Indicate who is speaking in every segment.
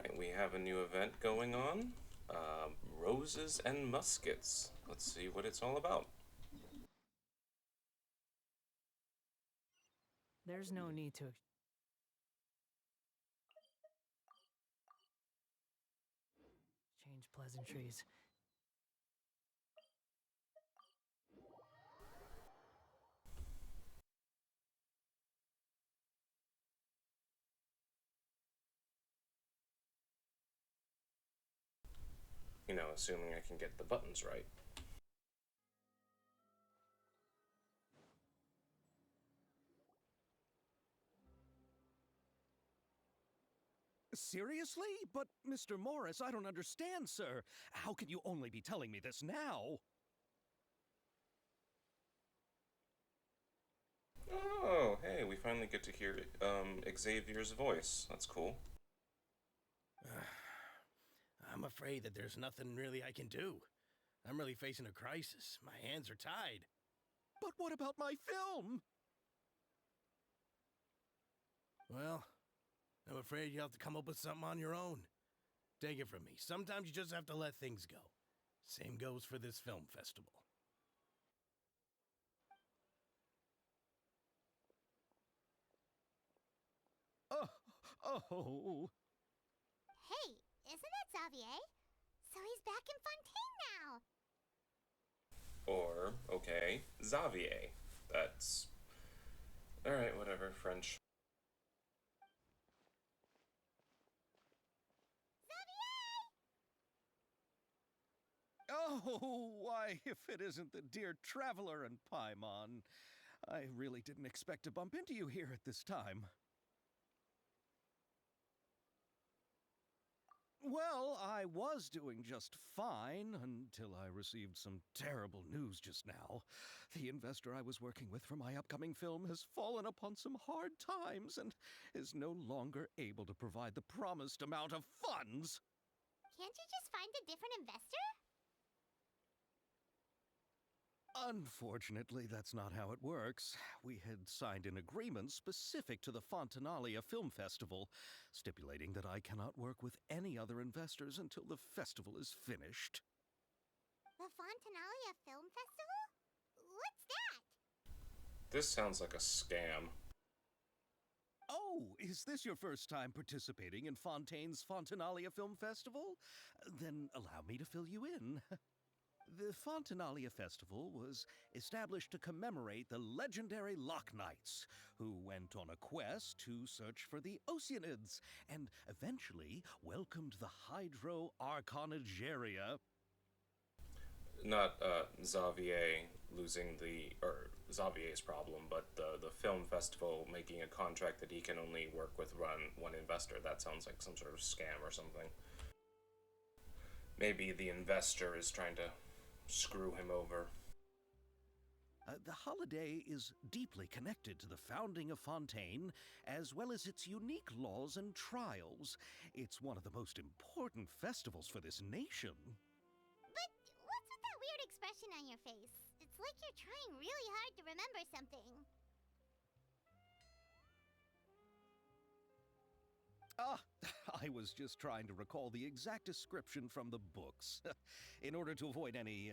Speaker 1: Alright, we have a new event going on. Roses and Muskets. Let's see what it's all about.
Speaker 2: There's no need to... change pleasantries.
Speaker 1: You know, assuming I can get the buttons right.
Speaker 3: Seriously? But, Mr. Morris, I don't understand, sir. How can you only be telling me this now?
Speaker 1: Oh, hey, we finally get to hear Xavier's voice. That's cool.
Speaker 4: I'm afraid that there's nothing really I can do. I'm really facing a crisis. My hands are tied.
Speaker 3: But what about my film?
Speaker 4: Well, I'm afraid you have to come up with something on your own. Take it from me. Sometimes you just have to let things go. Same goes for this film festival.
Speaker 3: Oh.
Speaker 5: Hey, isn't that Xavier? So he's back in Fontaine now!
Speaker 1: Or, okay, Xavier. That's... Alright, whatever, French.
Speaker 3: Oh, why, if it isn't the dear Traveler and Paimon. I really didn't expect to bump into you here at this time. Well, I was doing just fine until I received some terrible news just now. The investor I was working with for my upcoming film has fallen upon some hard times and is no longer able to provide the promised amount of funds.
Speaker 5: Can't you just find a different investor?
Speaker 3: Unfortunately, that's not how it works. We had signed an agreement specific to the Fontanalia Film Festival, stipulating that I cannot work with any other investors until the festival is finished.
Speaker 5: The Fontanalia Film Festival? What's that?
Speaker 1: This sounds like a scam.
Speaker 3: Oh, is this your first time participating in Fontaine's Fontanalia Film Festival? Then allow me to fill you in. The Fontanalia Festival was established to commemorate the legendary Loch Knights, who went on a quest to search for the Oceanids, and eventually welcomed the Hydro Arconageria.
Speaker 1: Not Xavier losing or Xavier's problem, but the film festival making a contract that he can only work with one investor. That sounds like some sort of scam or something. Maybe the investor is trying to screw him over.
Speaker 3: The holiday is deeply connected to the founding of Fontaine, as well as its unique laws and trials. It's one of the most important festivals for this nation.
Speaker 5: But what's with that weird expression on your face? It's like you're trying really hard to remember something.
Speaker 3: I was just trying to recall the exact description from the books, in order to avoid any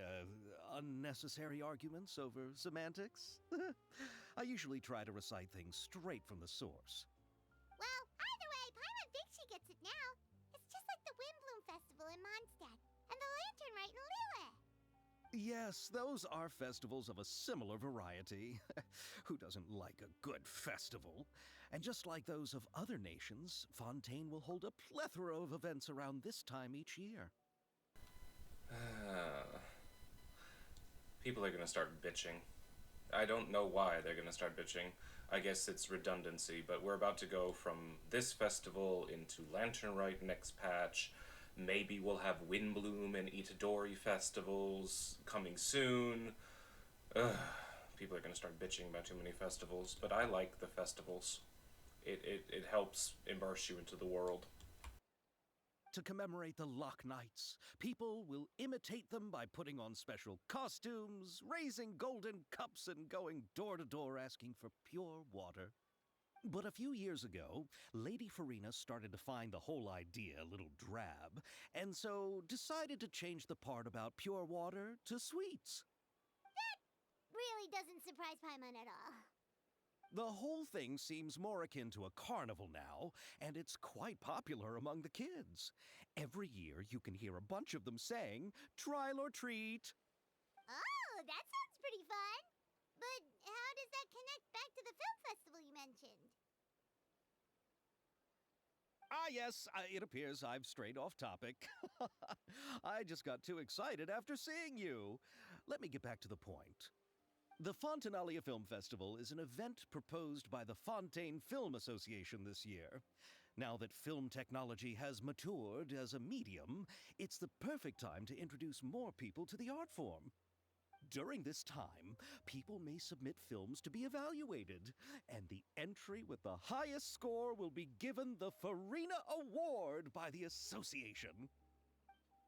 Speaker 3: unnecessary arguments over semantics. I usually try to recite things straight from the source.
Speaker 5: Well, either way, Paimon thinks she gets it now. It's just like the Windbloom Festival in Mondstadt, and the Lantern Rite in Lille.
Speaker 3: Yes, those are festivals of a similar variety. Who doesn't like a good festival? And just like those of other nations, Fontaine will hold a plethora of events around this time each year.
Speaker 1: People are gonna start bitching. I don't know why they're gonna start bitching. I guess it's redundancy, but we're about to go from this festival into Lantern Rite next patch. Maybe we'll have Windbloom and Itadori festivals coming soon. People are gonna start bitching about too many festivals, but I like the festivals. It helps immerse you into the world.
Speaker 3: To commemorate the Loch Knights, people will imitate them by putting on special costumes, raising golden cups, and going door to door asking for pure water. But a few years ago, Lady Farina started to find the whole idea a little drab, and so decided to change the part about pure water to sweets.
Speaker 5: Really doesn't surprise Paimon at all.
Speaker 3: The whole thing seems more akin to a carnival now, and it's quite popular among the kids. Every year you can hear a bunch of them saying, "Trial or treat."
Speaker 5: Oh, that sounds pretty fun. But how does that connect back to the film festival you mentioned?
Speaker 3: Ah, yes, it appears I've strayed off topic. I just got too excited after seeing you. Let me get back to the point. The Fontanalia Film Festival is an event proposed by the Fontaine Film Association this year. Now that film technology has matured as a medium, it's the perfect time to introduce more people to the art form. During this time, people may submit films to be evaluated, and the entry with the highest score will be given the Farina Award by the association.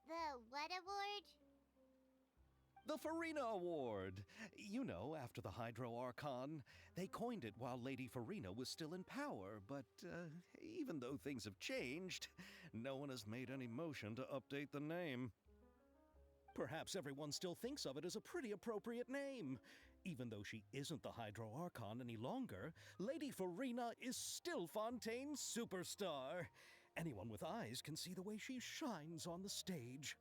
Speaker 5: The what award?
Speaker 3: The Farina Award. You know, after the Hydro Archon. They coined it while Lady Farina was still in power, but even though things have changed, no one has made any motion to update the name. Perhaps everyone still thinks of it as a pretty appropriate name. Even though she isn't the Hydro Archon any longer, Lady Farina is still Fontaine's superstar. Anyone with eyes can see the way she shines on the stage.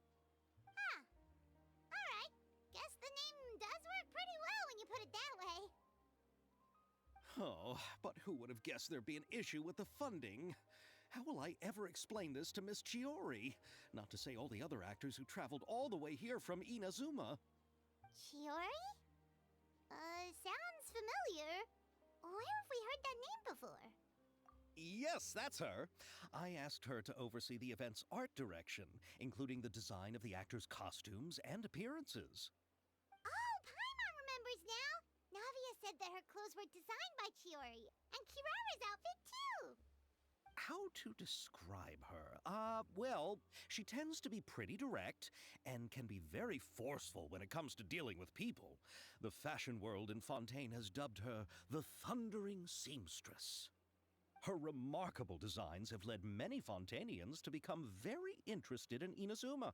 Speaker 5: Huh. Alright. Guess the name does work pretty well when you put it that way.
Speaker 3: Oh, but who would have guessed there'd be an issue with the funding? How will I ever explain this to Miss Chiori? Not to say all the other actors who traveled all the way here from Inazuma.
Speaker 5: Chiori? Sounds familiar. Where have we heard that name before?
Speaker 3: Yes, that's her. I asked her to oversee the event's art direction, including the design of the actors' costumes and appearances.
Speaker 5: Oh, Paimon remembers now! Navia said that her clothes were designed by Chiori, and Kirara's outfit too!
Speaker 3: How to describe her? Well, she tends to be pretty direct and can be very forceful when it comes to dealing with people. The fashion world in Fontaine has dubbed her the Thundering Seamstress. Her remarkable designs have led many Fontainians to become very interested in Inazuma.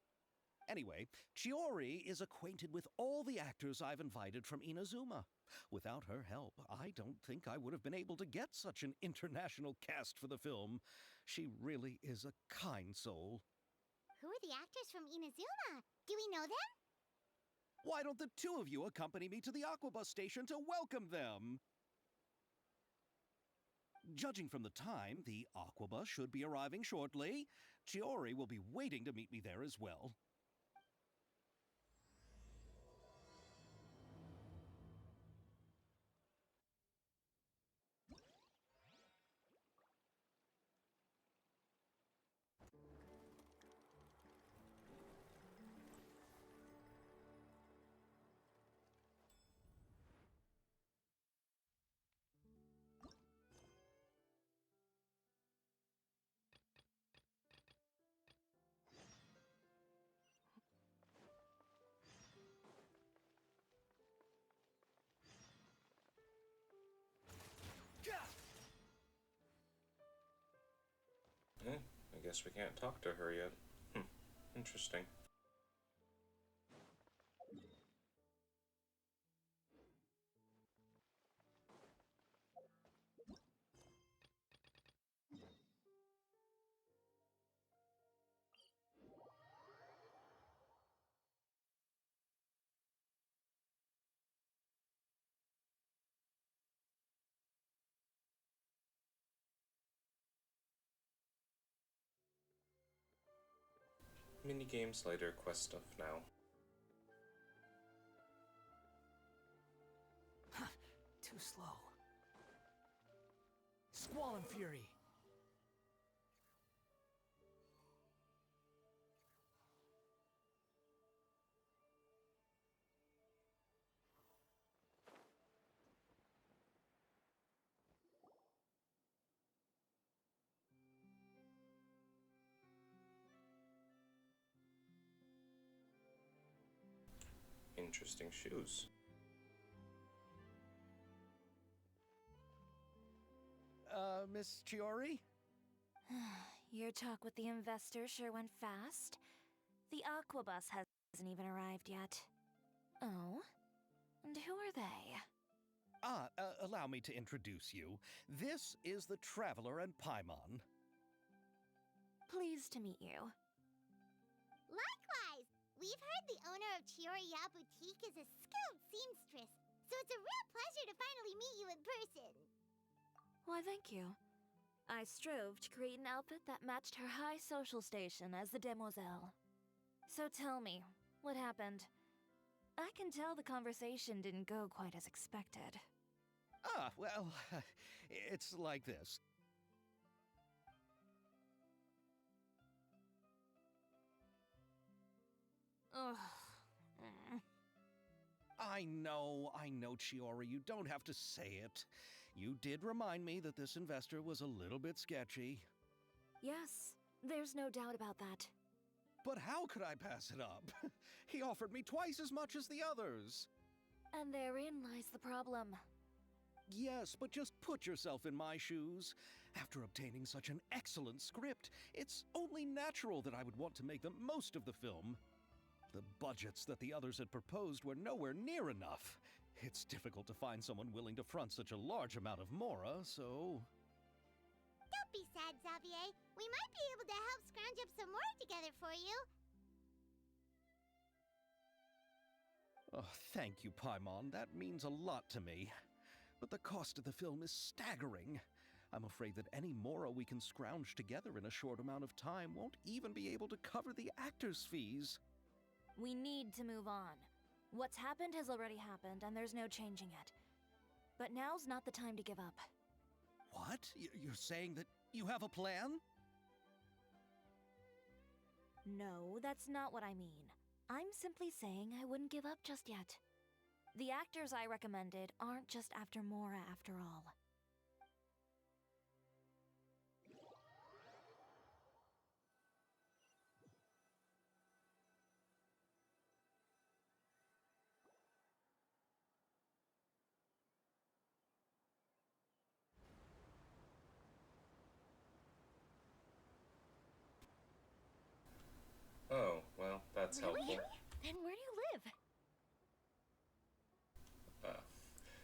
Speaker 3: Anyway, Chiori is acquainted with all the actors I've invited from Inazuma. Without her help, I don't think I would have been able to get such an international cast for the film. She really is a kind soul.
Speaker 5: Who are the actors from Inazuma? Do we know them?
Speaker 3: Why don't the two of you accompany me to the Aquabus station to welcome them? Judging from the time, the Aquabus should be arriving shortly. Chiori will be waiting to meet me there as well.
Speaker 1: I guess we can't talk to her yet. Interesting. Minigames later, quest stuff now.
Speaker 2: Too slow. Squall and Fury.
Speaker 1: Interesting shoes.
Speaker 3: Miss Chiori?
Speaker 6: Your talk with the investor sure went fast. The Aquabus hasn't even arrived yet. Oh? And who are they?
Speaker 3: Allow me to introduce you. This is the Traveler and Paimon.
Speaker 6: Pleased to meet you.
Speaker 5: Likewise! We've heard the owner of Chiori Boutique is a skilled seamstress, so it's a real pleasure to finally meet you in person.
Speaker 6: Why, thank you. I strove to create an outfit that matched her high social station as the demoiselle. So tell me, what happened? I can tell the conversation didn't go quite as expected.
Speaker 3: Well, it's like this.
Speaker 6: Ugh.
Speaker 3: I know, Chiori, you don't have to say it. You did remind me that this investor was a little bit sketchy.
Speaker 6: Yes, there's no doubt about that.
Speaker 3: But how could I pass it up? He offered me twice as much as the others.
Speaker 6: And therein lies the problem.
Speaker 3: Yes, but just put yourself in my shoes. After obtaining such an excellent script, it's only natural that I would want to make the most of the film. The budgets that the others had proposed were nowhere near enough. It's difficult to find someone willing to front such a large amount of mora, so...
Speaker 5: Don't be sad, Xavier. We might be able to help scrounge up some more together for you.
Speaker 3: Oh, thank you, Paimon. That means a lot to me. But the cost of the film is staggering. I'm afraid that any mora we can scrounge together in a short amount of time won't even be able to cover the actors' fees.
Speaker 6: We need to move on. What's happened has already happened, and there's no changing it. But now's not the time to give up.
Speaker 3: What? You're saying that you have a plan?
Speaker 6: No, that's not what I mean. I'm simply saying I wouldn't give up just yet. The actors I recommended aren't just after Mora after all.
Speaker 1: Oh, well, that's
Speaker 6: Really?
Speaker 1: helpful.
Speaker 6: Then where do you live?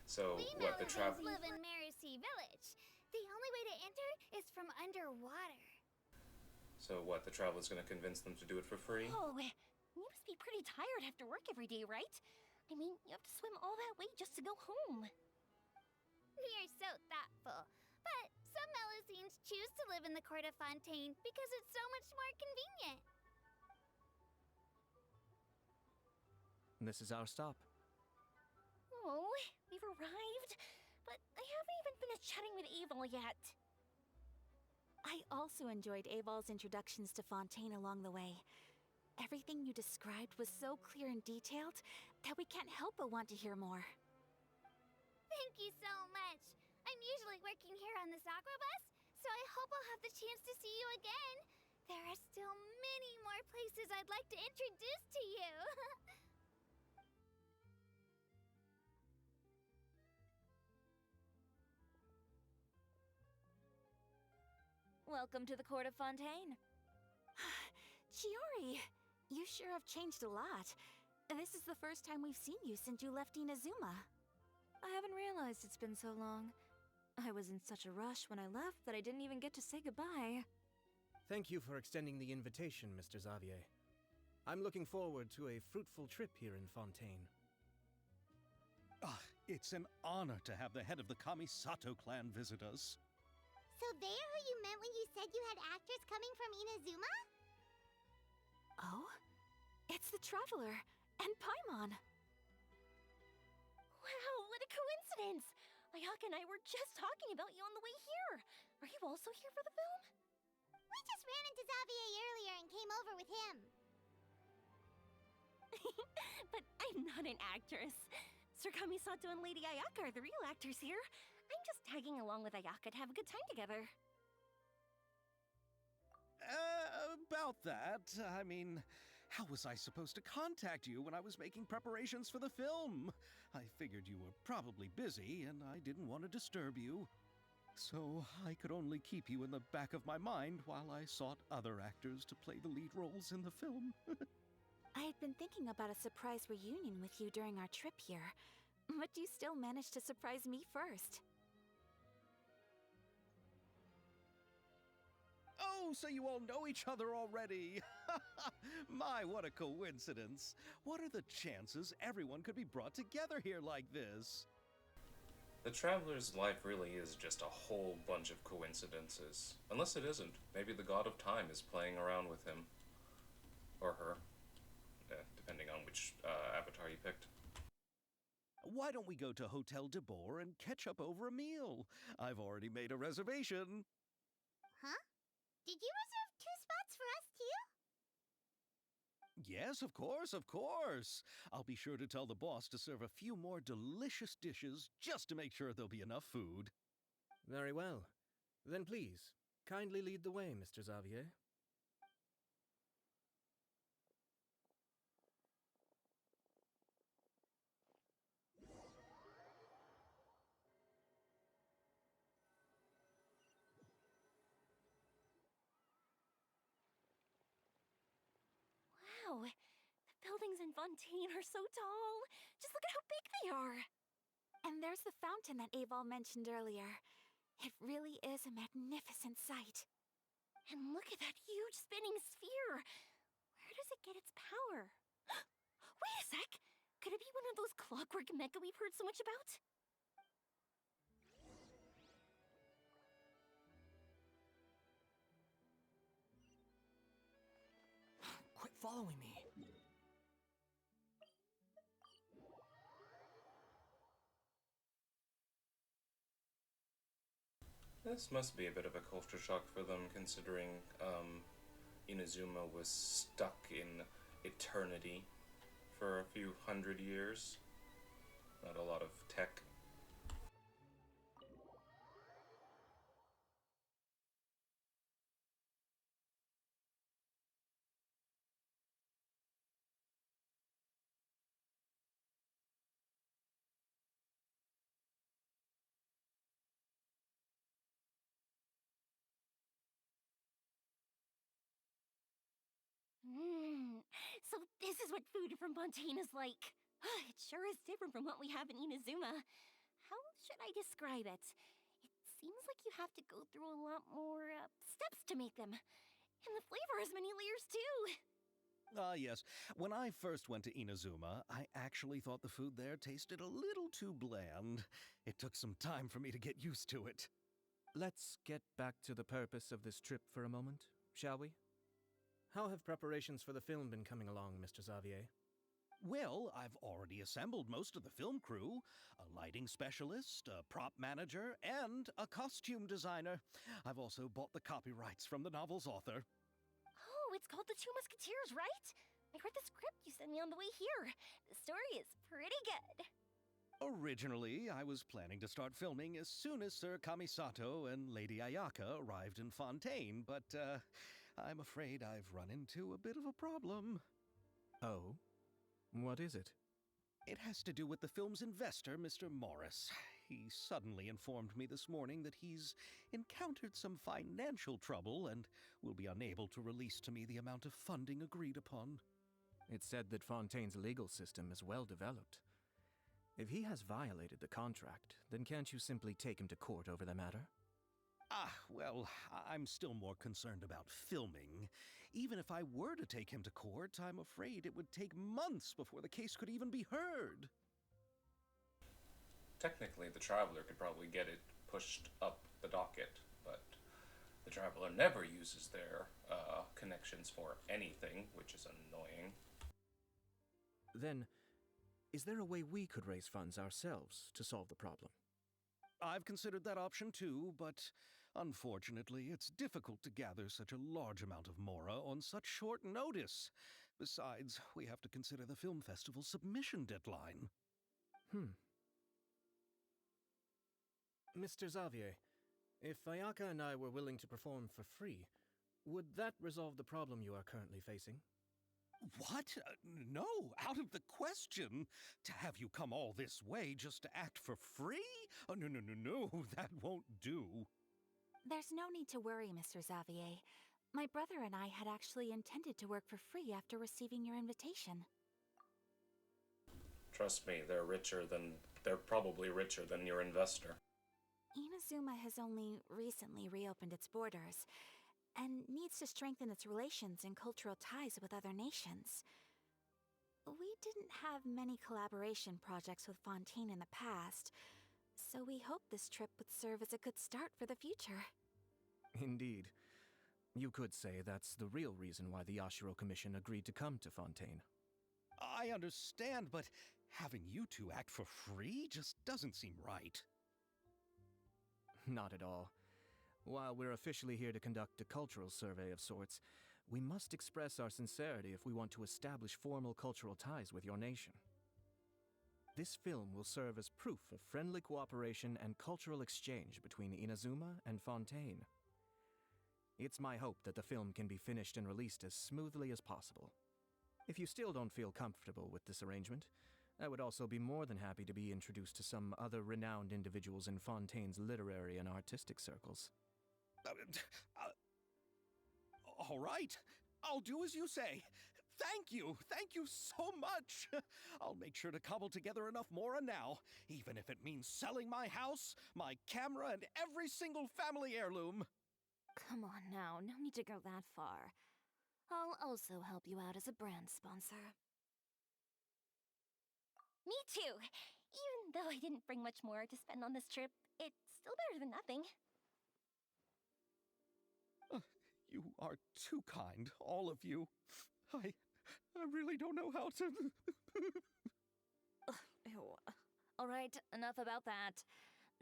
Speaker 1: So,
Speaker 5: We
Speaker 1: what, the
Speaker 5: Melvins
Speaker 1: travel...
Speaker 5: live in Mercy Village. The only way to enter is from underwater.
Speaker 1: So, what, the traveler's gonna convince them to do it for free?
Speaker 7: Oh, you must be pretty tired after work every day, right? I mean, you have to swim all that way just to go home.
Speaker 5: You're so thoughtful. But some Melusines choose to live in the Court of Fontaine because it's so much more convenient.
Speaker 8: This is our stop.
Speaker 7: Oh, we've arrived, but I haven't even finished chatting with Aval yet. I also enjoyed Aval's introductions to Fontaine along the way. Everything you described was so clear and detailed that we can't help but want to hear more.
Speaker 5: Thank you so much. I'm usually working here on this Aquabus, so I hope I'll have the chance to see you again. There are still many more places I'd like to introduce to you.
Speaker 6: Welcome to the Court of Fontaine.
Speaker 7: Chiori, you sure have changed a lot. This is the first time we've seen you since you left Inazuma.
Speaker 6: I haven't realized it's been so long. I was in such a rush when I left that I didn't even get to say goodbye.
Speaker 8: Thank you for extending the invitation, Mr. Xavier. I'm looking forward to a fruitful trip here in Fontaine.
Speaker 3: It's an honor to have the head of the Kamisato clan visit us.
Speaker 5: So they're who you meant when you said you had actors coming from Inazuma?
Speaker 7: Oh? It's the Traveler and Paimon. Wow, what a coincidence! Ayaka and I were just talking about you on the way here. Are you also here for the film?
Speaker 5: We just ran into Xavier earlier and came over with him.
Speaker 7: But I'm not an actress. Sir Kamisato and Lady Ayaka are the real actors here. I'm just tagging along with Ayaka to have a good time together.
Speaker 3: About that, I mean, how was I supposed to contact you when I was making preparations for the film? I figured you were probably busy, and I didn't want to disturb you. So I could only keep you in the back of my mind while I sought other actors to play the lead roles in the film.
Speaker 7: I had been thinking about a surprise reunion with you during our trip here, but you still managed to surprise me first.
Speaker 3: Oh, so you all know each other already! My, what a coincidence! What are the chances everyone could be brought together here like this?
Speaker 1: The Traveler's life really is just a whole bunch of coincidences. Unless it isn't. Maybe the God of Time is playing around with him. Or her. Depending on which avatar you picked.
Speaker 3: Why don't we go to Hotel de Boer and catch up over a meal? I've already made a reservation.
Speaker 5: Huh? Did you reserve 2 spots for us too?
Speaker 3: Yes, of course, of course. I'll be sure to tell the boss to serve a few more delicious dishes just to make sure there'll be enough food.
Speaker 8: Very well. Then please, kindly lead the way, Mr. Xavier.
Speaker 7: Wow, the buildings in Fontaine are so tall. Just look at how big they are. And there's the fountain that Aval mentioned earlier. It really is a magnificent sight. And look at that huge spinning sphere. Where does it get its power? Wait a sec! Could it be one of those clockwork mecha we've heard so much about?
Speaker 2: Quit following me.
Speaker 1: This must be a bit of a culture shock for them, considering Inazuma was stuck in eternity for a few hundred years. Not a lot of tech.
Speaker 7: So this is what food from Fontaine is like. It sure is different from what we have in Inazuma. How should I describe it? It seems like you have to go through a lot more steps to make them. And the flavor has many layers too.
Speaker 3: Yes. When I first went to Inazuma, I actually thought the food there tasted a little too bland. It took some time for me to get used to it.
Speaker 8: Let's get back to the purpose of this trip for a moment, shall we? How have preparations for the film been coming along, Mr. Xavier?
Speaker 3: Well, I've already assembled most of the film crew, a lighting specialist, a prop manager, and a costume designer. I've also bought the copyrights from the novel's author.
Speaker 7: Oh, it's called The Two Musketeers, right? I read the script you sent me on the way here. The story is pretty good.
Speaker 3: Originally, I was planning to start filming as soon as Sir Kamisato and Lady Ayaka arrived in Fontaine, but I'm afraid I've run into a bit of a problem.
Speaker 8: Oh? What is it?
Speaker 3: It has to do with the film's investor, Mr. Morris. He suddenly informed me this morning that he's encountered some financial trouble and will be unable to release to me the amount of funding agreed upon.
Speaker 8: It's said that Fontaine's legal system is well developed. If he has violated the contract, then can't you simply take him to court over the matter?
Speaker 3: Well, I'm still more concerned about filming. Even if I were to take him to court, I'm afraid it would take months before the case could even be heard.
Speaker 1: Technically, the Traveler could probably get it pushed up the docket, but the Traveler never uses their connections for anything, which is annoying.
Speaker 8: Then, is there a way we could raise funds ourselves to solve the problem?
Speaker 3: I've considered that option too, but unfortunately, it's difficult to gather such a large amount of mora on such short notice. Besides, we have to consider the film festival's submission deadline.
Speaker 8: Mr. Xavier, if Ayaka and I were willing to perform for free, would that resolve the problem you are currently facing?
Speaker 3: What? No, out of the question. To have you come all this way just to act for free? Oh, no, that won't do.
Speaker 7: There's no need to worry, Mr. Xavier. My brother and I had actually intended to work for free after receiving your invitation.
Speaker 1: Trust me, they're probably richer than your investor.
Speaker 7: Inazuma has only recently reopened its borders, and needs to strengthen its relations and cultural ties with other nations. We didn't have many collaboration projects with Fontaine in the past, so we hoped this trip would serve as a good start for the future.
Speaker 8: Indeed. You could say that's the real reason why the Yashiro Commission agreed to come to Fontaine.
Speaker 3: I understand, but having you two act for free just doesn't seem right.
Speaker 8: Not at all. While we're officially here to conduct a cultural survey of sorts, we must express our sincerity if we want to establish formal cultural ties with your nation. This film will serve as proof of friendly cooperation and cultural exchange between Inazuma and Fontaine. It's my hope that the film can be finished and released as smoothly as possible. If you still don't feel comfortable with this arrangement, I would also be more than happy to be introduced to some other renowned individuals in Fontaine's literary and artistic circles.
Speaker 3: All right, I'll do as you say. Thank you so much. I'll make sure to cobble together enough mora now, even if it means selling my house, my camera, and every single family heirloom.
Speaker 6: Come on now, no need to go that far. I'll also help you out as a brand sponsor.
Speaker 7: Me too! Even though I didn't bring much more to spend on this trip, it's still better than nothing.
Speaker 3: You are too kind, all of you. I really don't know how to...
Speaker 6: Ew. Alright, enough about that.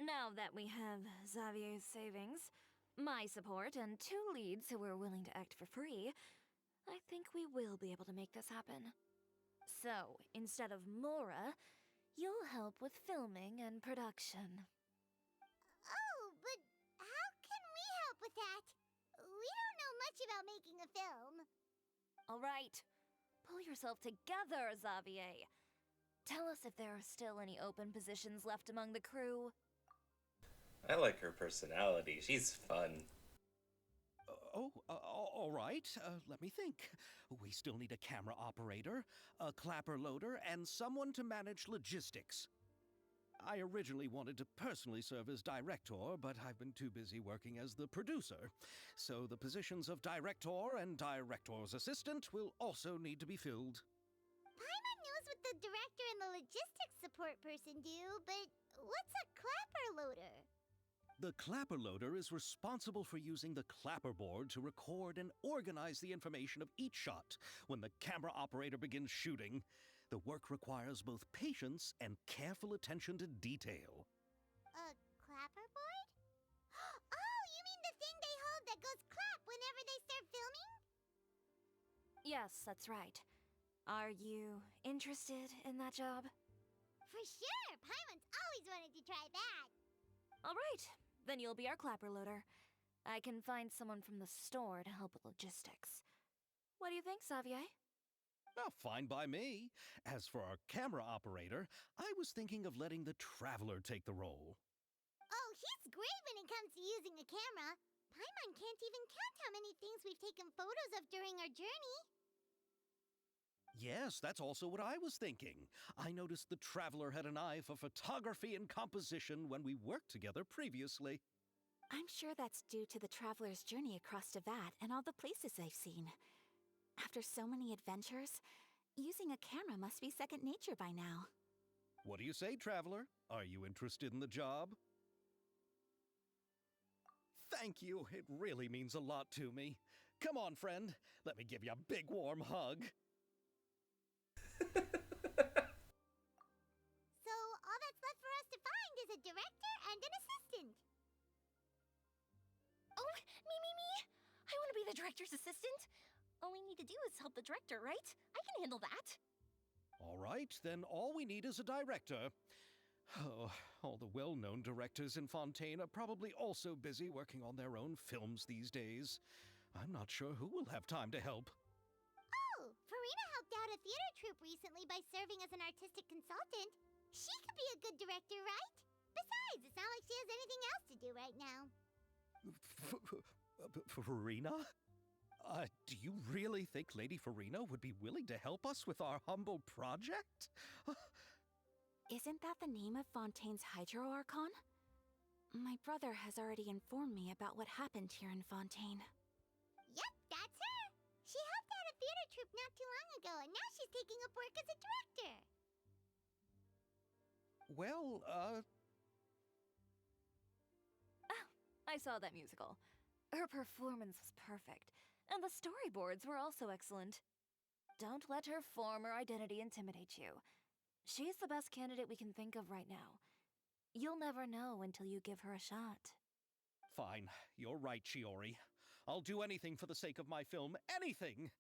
Speaker 6: Now that we have Xavier's savings, my support, and 2 leads who are willing to act for free, I think we will be able to make this happen. So, instead of Mora, you'll help with filming and production.
Speaker 5: Oh, but how can we help with that? We don't know much about making a film.
Speaker 6: Alright, pull yourself together, Xavier. Tell us if there are still any open positions left among the crew.
Speaker 1: I like her personality. She's fun.
Speaker 3: All right. Let me think. We still need a camera operator, a clapper loader, and someone to manage logistics. I originally wanted to personally serve as director, but I've been too busy working as the producer. So the positions of director and director's assistant will also need to be filled.
Speaker 5: Paimon knows what the director and the logistics support person do, but what's a clapper loader?
Speaker 3: The clapper loader is responsible for using the clapperboard to record and organize the information of each shot when the camera operator begins shooting. The work requires both patience and careful attention to detail.
Speaker 5: A clapperboard? Oh, you mean the thing they hold that goes clap whenever they start filming?
Speaker 6: Yes, that's right. Are you interested in that job?
Speaker 5: For sure! Paimon's always wanted to try that.
Speaker 6: Alright, then you'll be our clapper loader. I can find someone from the store to help with logistics. What do you think, Xavier?
Speaker 3: Oh, fine by me. As for our camera operator, I was thinking of letting the Traveler take the role.
Speaker 5: Oh, he's great when it comes to using a camera. Paimon can't even count how many things we've taken photos of during our journey.
Speaker 3: Yes, that's also what I was thinking. I noticed the Traveler had an eye for photography and composition when we worked together previously.
Speaker 7: I'm sure that's due to the Traveler's journey across Devat and all the places they've seen. After so many adventures, using a camera must be second nature by now.
Speaker 3: What do you say, Traveler? Are you interested in the job? Thank you. It really means a lot to me. Come on, friend. Let me give you a big warm hug.
Speaker 5: So all that's left for us to find is a director and an assistant.
Speaker 7: Oh, me! I want to be the director's assistant. All we need to do is help the director, right? I can handle that.
Speaker 3: All right, then all we need is a director. Oh, all the well-known directors in Fontaine are probably also busy working on their own films these days. I'm not sure who will have time to help.
Speaker 5: Oh, Farina helped out a theater troupe recently by serving as an artistic consultant. She could be a good director, right? Besides, it's not like she has anything else to do right now.
Speaker 3: Farina? Do you really think Lady Farina would be willing to help us with our humble project?
Speaker 7: Isn't that the name of Fontaine's Hydro Archon? My brother has already informed me about what happened here in Fontaine.
Speaker 5: Yep, that's her. She helped out a theater troupe not too long ago, and now she's taking up work as a director.
Speaker 3: Well,
Speaker 6: I saw that musical. Her performance was perfect, and the storyboards were also excellent. Don't let her former identity intimidate you. She's the best candidate we can think of right now. You'll never know until you give her a shot.
Speaker 3: fine. You're right, Chiori. I'll do anything for the sake of my film. Anything!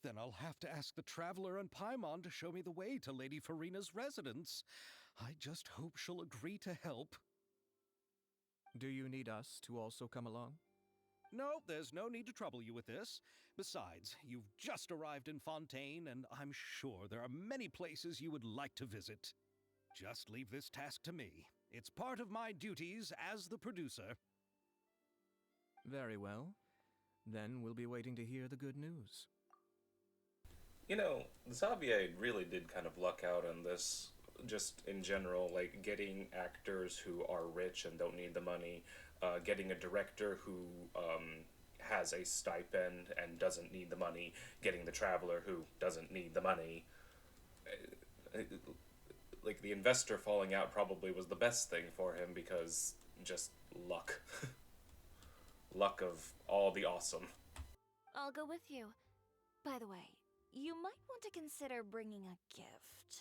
Speaker 3: Then I'll have to ask the Traveler and Paimon to show me the way to Lady Farina's residence. I just hope she'll agree to help.
Speaker 8: Do you need us to also come along?
Speaker 3: No, there's no need to trouble you with this. Besides, you've just arrived in Fontaine, and I'm sure there are many places you would like to visit. Just leave this task to me. It's part of my duties as the producer.
Speaker 8: Very well. Then we'll be waiting to hear the good news.
Speaker 1: You know, Xavier really did kind of luck out on this, just in general, like getting actors who are rich and don't need the money, getting a director who has a stipend and doesn't need the money, getting the Traveler who doesn't need the money. Like, the investor falling out probably was the best thing for him because just luck. Luck of all the awesome.
Speaker 6: I'll go with you. By the way, you might want to consider bringing a gift.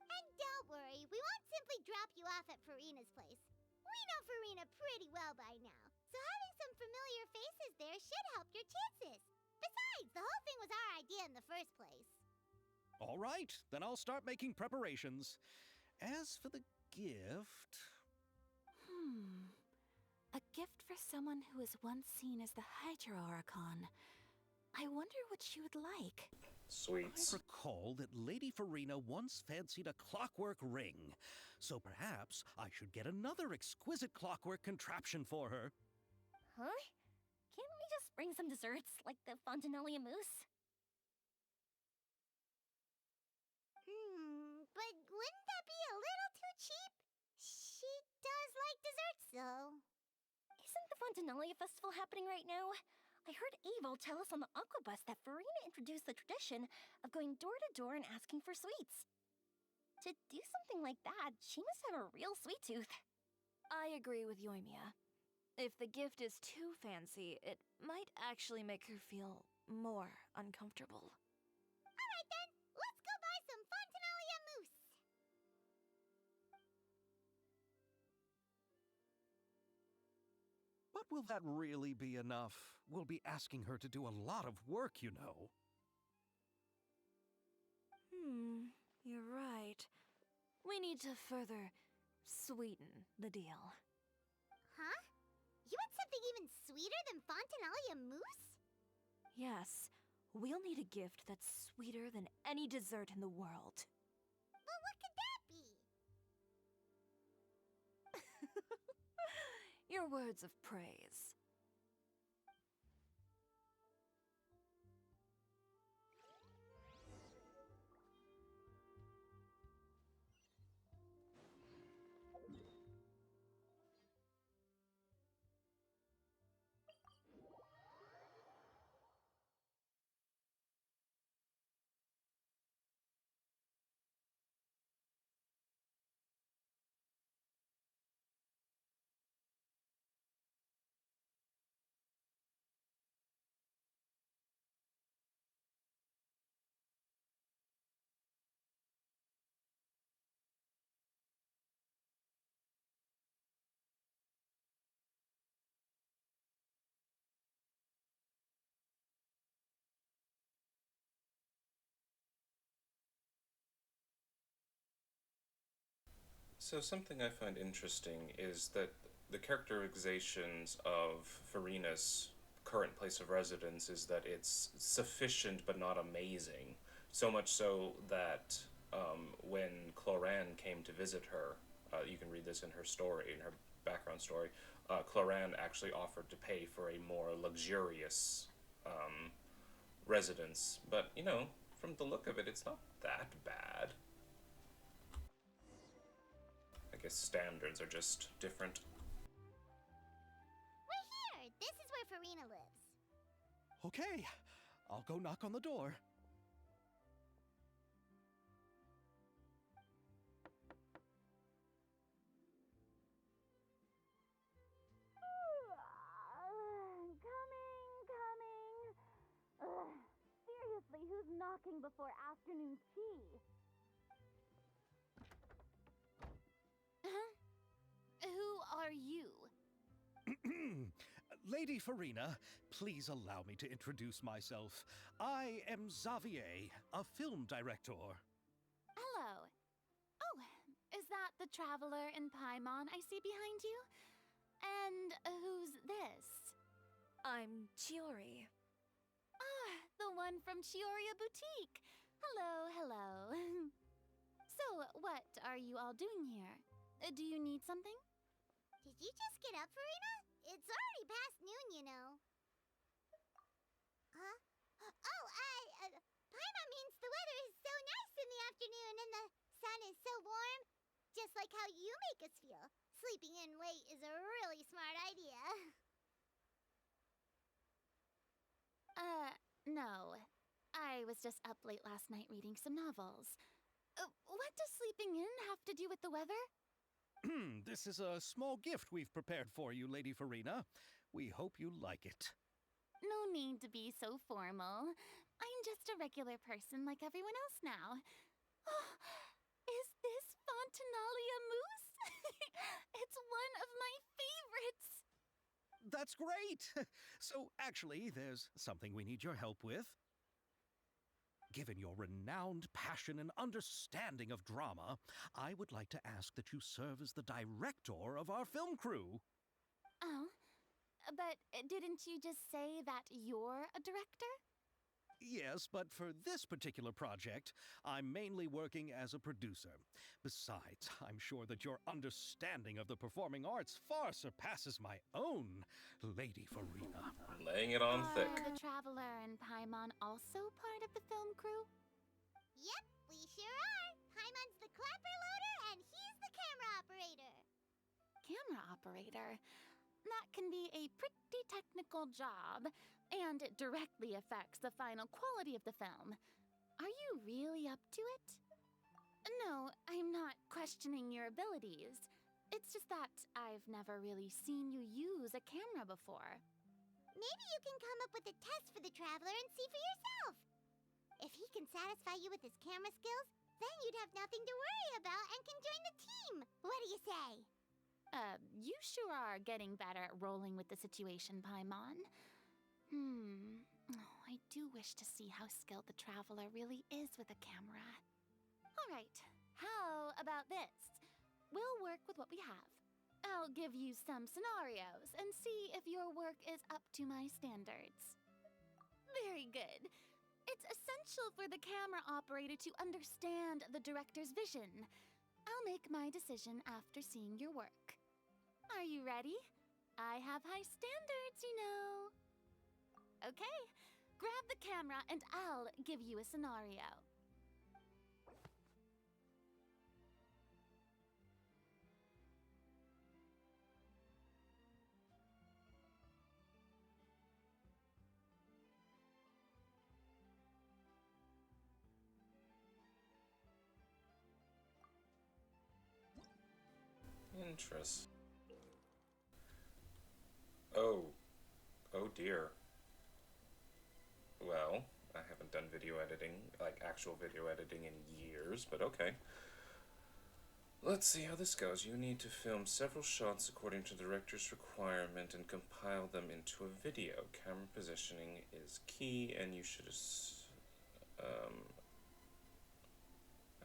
Speaker 5: And don't worry, we won't simply drop you off at Farina's place. We know Farina pretty well by now, so having some familiar faces there should help your chances. Besides, the whole thing was our idea in the first place.
Speaker 3: All right, then I'll start making preparations. As for the gift...
Speaker 7: A gift for someone who was once seen as the Hydro Archon. I wonder what she would like.
Speaker 1: Sweets.
Speaker 3: I recall that Lady Farina once fancied a clockwork ring, so perhaps I should get another exquisite clockwork contraption for her.
Speaker 7: Huh? Can't we just bring some desserts, like the Fontinalia mousse?
Speaker 5: But wouldn't that be a little too cheap? She does like desserts, though.
Speaker 7: Isn't the Fontinalia festival happening right now? I heard Avel tell us on the Aquabus that Farina introduced the tradition of going door to door and asking for sweets. To do something like that, she must have a real sweet tooth.
Speaker 6: I agree with Yoimiya. If the gift is too fancy, it might actually make her feel more uncomfortable.
Speaker 5: Alright then, let's go buy some Fontinalia mousse.
Speaker 3: But will that really be enough? We'll be asking her to do a lot of work, you know.
Speaker 6: You're right. We need to further sweeten the deal.
Speaker 5: Huh? You want something even sweeter than Fontinalia mousse?
Speaker 6: Yes, we'll need a gift that's sweeter than any dessert in the world.
Speaker 5: Well, what could that be?
Speaker 6: Your words of praise.
Speaker 1: So something I find interesting is that the characterizations of Farina's current place of residence is that it's sufficient but not amazing. So much so that when Cloran came to visit her, you can read this in her story, in her background story, Cloran actually offered to pay for a more luxurious residence. But, you know, from the look of it, it's not that bad. I guess standards are just different.
Speaker 5: We're here! This is where Farina lives.
Speaker 3: Okay, I'll go knock on the door.
Speaker 5: Coming. Ugh, seriously, who's knocking before afternoon tea? Huh? Who are you?
Speaker 3: Lady Farina, please allow me to introduce myself. I am Xavier, a film director.
Speaker 5: Hello. Oh, is that the traveler in Paimon I see behind you? And who's this?
Speaker 6: I'm Chiori.
Speaker 5: Ah, the one from Chiori Boutique. Hello. So, what are you all doing here? Do you need something? Did you just get up, Farina? It's already past noon, you know. Huh? Oh, Paimon means the weather is so nice in the afternoon and the sun is so warm. Just like how you make us feel. Sleeping in late is a really smart idea. No. I was just up late last night reading some novels. What does sleeping in have to do with the weather?
Speaker 3: This is a small gift we've prepared for you, Lady Farina. We hope you like it.
Speaker 5: No need to be so formal. I'm just a regular person like everyone else now. Oh, is this Fontinalia mousse? It's one of my favorites.
Speaker 3: That's great! So, actually, there's something we need your help with. Given your renowned passion and understanding of drama, I would like to ask that you serve as the director of our film crew.
Speaker 5: Oh, but didn't you just say that you're a director?
Speaker 3: Yes, but for this particular project, I'm mainly working as a producer. Besides, I'm sure that your understanding of the performing arts far surpasses my own, Lady Farina.
Speaker 1: Laying it on thick.
Speaker 5: Are the Traveler and Paimon also part of the film crew? Yep, we sure are. Paimon's the clapper loader and he's the camera operator. Camera operator? That can be a pretty technical job, and it directly affects the final quality of the film. Are you really up to it? No, I'm not questioning your abilities. It's just that I've never really seen you use a camera before. Maybe you can come up with a test for the Traveler and see for yourself. If he can satisfy you with his camera skills, then you'd have nothing to worry about and can join the team. What do you say? You sure are getting better at rolling with the situation, Paimon. Oh, I do wish to see how skilled the Traveler really is with a camera. All right, how about this? We'll work with what we have. I'll give you some scenarios and see if your work is up to my standards. Very good. It's essential for the camera operator to understand the director's vision. I'll make my decision after seeing your work. Are you ready? I have high standards, you know. Okay, grab the camera and I'll give you a scenario.
Speaker 1: Interesting. Oh dear. Well, I haven't done video editing, like actual video editing, in years, but okay. Let's see how this goes. You need to film several shots according to the director's requirement and compile them into a video. Camera positioning is key, and you should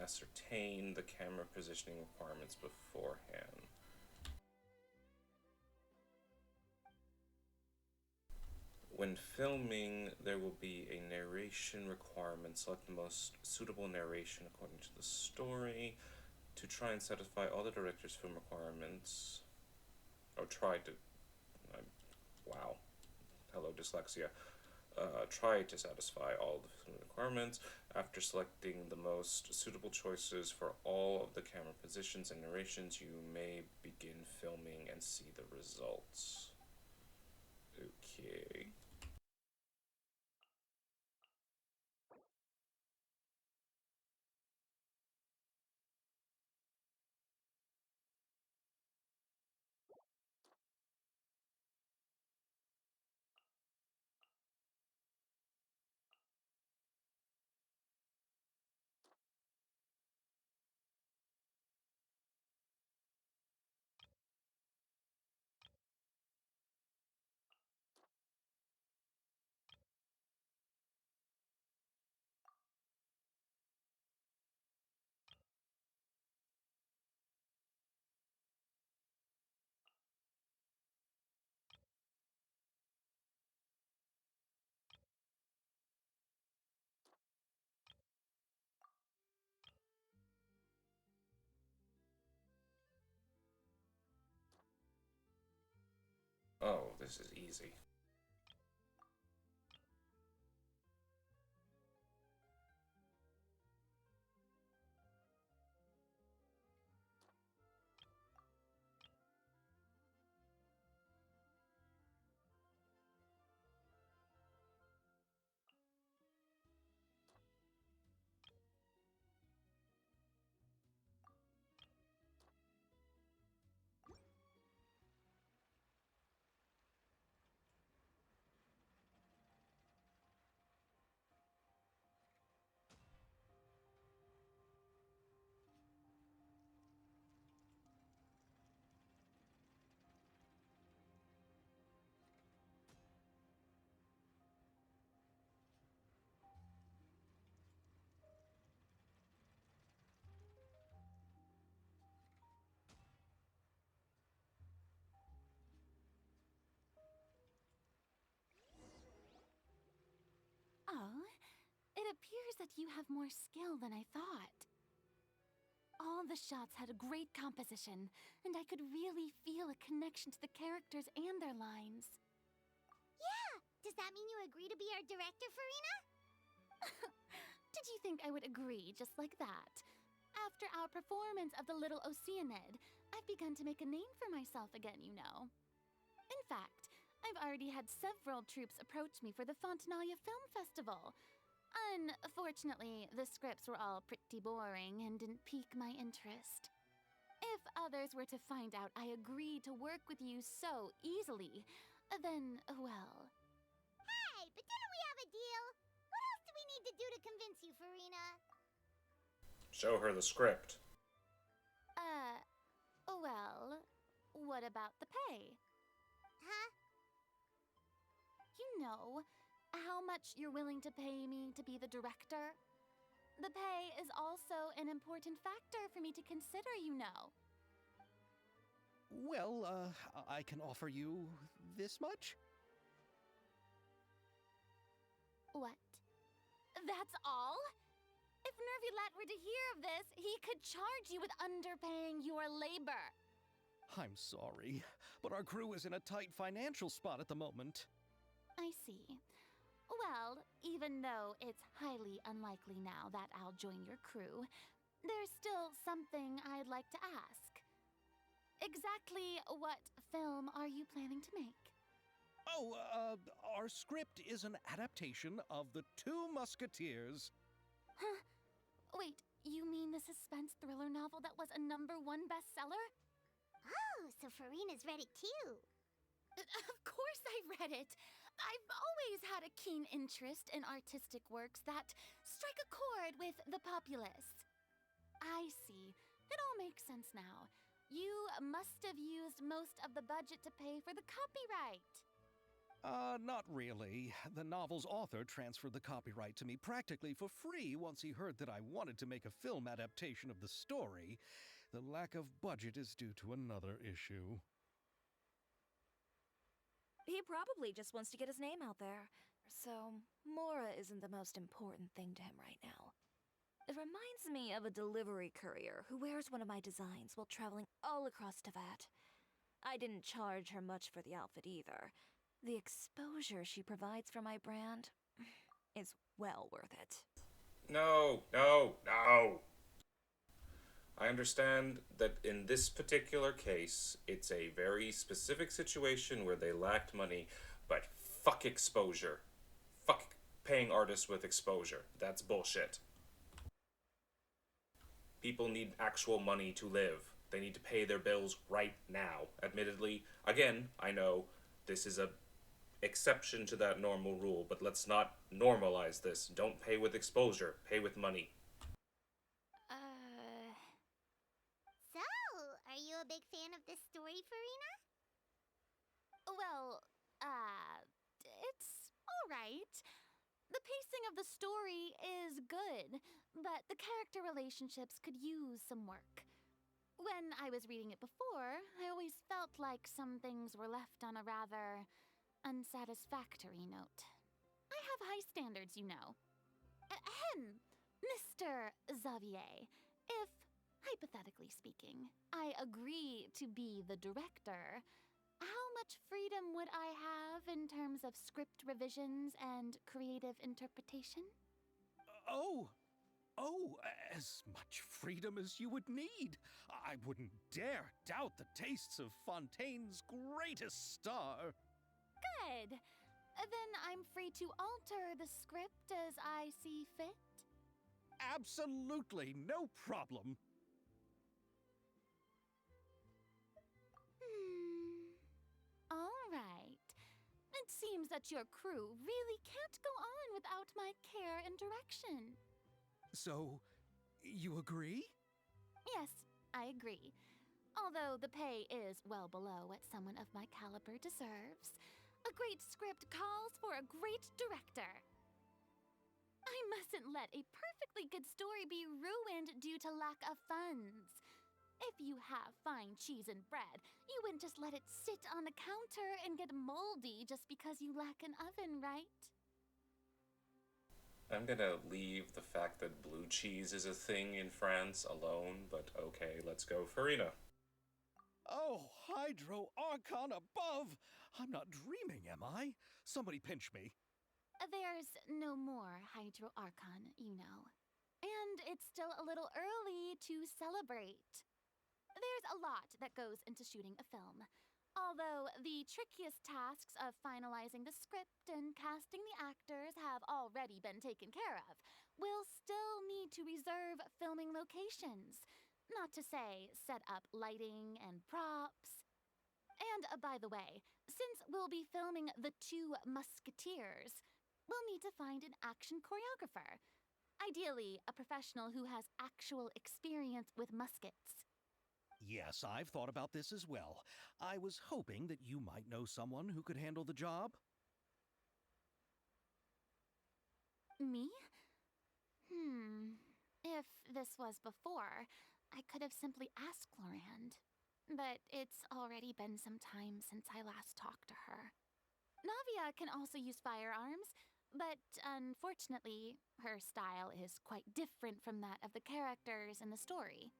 Speaker 1: ascertain the camera positioning requirements beforehand. When filming, there will be a narration requirement. Select the most suitable narration according to the story to try and satisfy all the director's film requirements. or tried to. Uh, wow. Hello, dyslexia. Try to satisfy all the film requirements. After selecting the most suitable choices for all of the camera positions and narrations, you may begin filming and see the results. Okay. Oh, this is easy.
Speaker 7: Oh, it appears that you have more skill than I thought. All the shots had a great composition, and I could really feel a connection to the characters and their lines.
Speaker 5: Yeah! Does that mean you agree to be our director, Farina?
Speaker 7: Did you think I would agree just like that? After our performance of the Little Oceanid, I've begun to make a name for myself again, you know. In fact, I've already had several troops approach me for the Fontanalia Film Festival. Unfortunately, the scripts were all pretty boring and didn't pique my interest. If others were to find out I agreed to work with you so easily, then, well...
Speaker 5: Hey, but didn't we have a deal? What else do we need to do to convince you, Farina?
Speaker 1: Show her the script.
Speaker 7: Well, what about the pay?
Speaker 5: Huh?
Speaker 7: You know, how much you're willing to pay me to be the director? The pay is also an important factor for me to consider, you know.
Speaker 3: Well, I can offer you this much?
Speaker 7: What? That's all? If Nervulat were to hear of this, he could charge you with underpaying your labor.
Speaker 3: I'm sorry, but our crew is in a tight financial spot at the moment.
Speaker 7: I see. Well, even though it's highly unlikely now that I'll join your crew, there's still something I'd like to ask. Exactly what film are you planning to make?
Speaker 3: Oh, our script is an adaptation of The Two Musketeers.
Speaker 7: Huh? Wait, you mean the suspense thriller novel that was a #1 bestseller?
Speaker 5: Oh, so Farina's read it too.
Speaker 7: Of course I read it. I've always had a keen interest in artistic works that strike a chord with the populace. I see. It all makes sense now. You must have used most of the budget to pay for the copyright.
Speaker 3: Not really. The novel's author transferred the copyright to me practically for free once he heard that I wanted to make a film adaptation of the story. The lack of budget is due to another issue.
Speaker 6: He probably just wants to get his name out there. So, Mora isn't the most important thing to him right now. It reminds me of a delivery courier who wears one of my designs while traveling all across Teyvat. I didn't charge her much for the outfit either. The exposure she provides for my brand is well worth it.
Speaker 1: No, no, no. I understand that in this particular case, it's a very specific situation where they lacked money, but fuck exposure. Fuck paying artists with exposure. That's bullshit. People need actual money to live. They need to pay their bills right now. Admittedly, again, I know this is a exception to that normal rule, but let's not normalize this. Don't pay with exposure, pay with money.
Speaker 5: So, are you a big fan of this story, Farina?
Speaker 7: Well, it's alright. The pacing of the story is good, but the character relationships could use some work. When I was reading it before, I always felt like some things were left on a rather unsatisfactory note. I have high standards, you know. Ahem, Mr. Xavier, if, hypothetically speaking, I agree to be the director, how much freedom would I have in terms of script revisions and creative interpretation?
Speaker 3: Oh, as much freedom as you would need. I wouldn't dare doubt the tastes of Fontaine's greatest star.
Speaker 7: Good. Then I'm free to alter the script as I see fit.
Speaker 3: Absolutely no problem.
Speaker 7: All right. It seems that your crew really can't go on without my care and direction.
Speaker 3: So, you agree?
Speaker 7: Yes, I agree. Although the pay is well below what someone of my caliber deserves, a great script calls for a great director. I mustn't let a perfectly good story be ruined due to lack of funds. If you have fine cheese and bread, you wouldn't just let it sit on the counter and get moldy just because you lack an oven, right?
Speaker 1: I'm gonna leave the fact that blue cheese is a thing in France alone, but okay, let's go Farina.
Speaker 3: Oh, Hydro Archon above! I'm not dreaming, am I? Somebody pinch me.
Speaker 7: There's no more Hydro Archon, you know. And it's still a little early to celebrate. There's a lot that goes into shooting a film. Although the trickiest tasks of finalizing the script and casting the actors have already been taken care of, we'll still need to reserve filming locations. Not to say set up lighting and props. And by the way, since we'll be filming The Two Musketeers, we'll need to find an action choreographer. Ideally, a professional who has actual experience with muskets.
Speaker 3: Yes, I've thought about this as well. I was hoping that you might know someone who could handle the job.
Speaker 7: Me? If this was before, I could have simply asked Lorand. But it's already been some time since I last talked to her. Navia can also use firearms, but unfortunately, her style is quite different from that of the characters in the story.